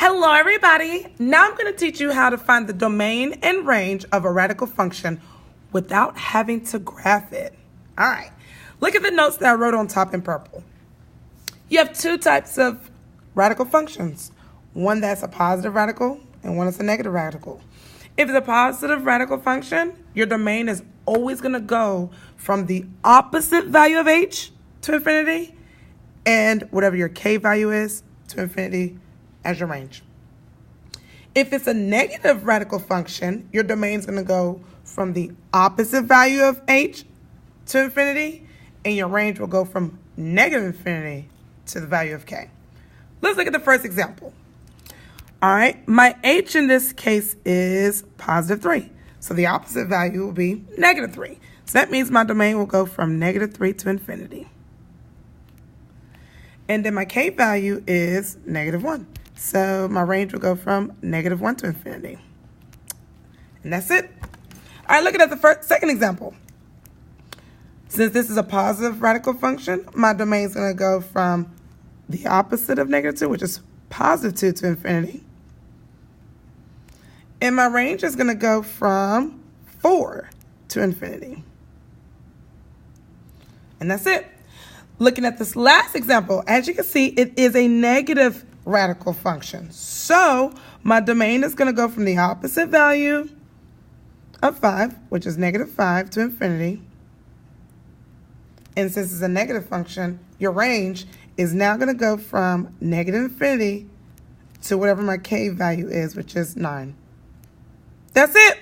Hello everybody! Now I'm going to teach you how to find the domain and range of a radical function without having to graph it. Alright, look at the notes that I wrote on top in purple. You have two types of radical functions. One that's a positive radical and one that's a negative radical. If it's a positive radical function, your domain is always going to go from the opposite value of h to infinity and whatever your k value is to infinity as your range. If it's a negative radical function, your domain is going to go from the opposite value of h to infinity, and your range will go from negative infinity to the value of k. Let's look at the first example. All right, my h in this case is positive 3. So the opposite value will be negative 3. So that means my domain will go from negative 3 to infinity. And then my k value is negative 1. So my range will go from negative 1 to infinity. And that's it. All right, look at the second example. Since this is a positive radical function, my domain is going to go from the opposite of negative 2, which is positive 2, to infinity. And my range is going to go from 4 to infinity. And that's it. Looking at this last example, as you can see, it is a negative radical function. So my domain is going to go from the opposite value of 5, which is negative 5, to infinity. And since it's a negative function, your range is now going to go from negative infinity to whatever my k value is, which is 9. That's it.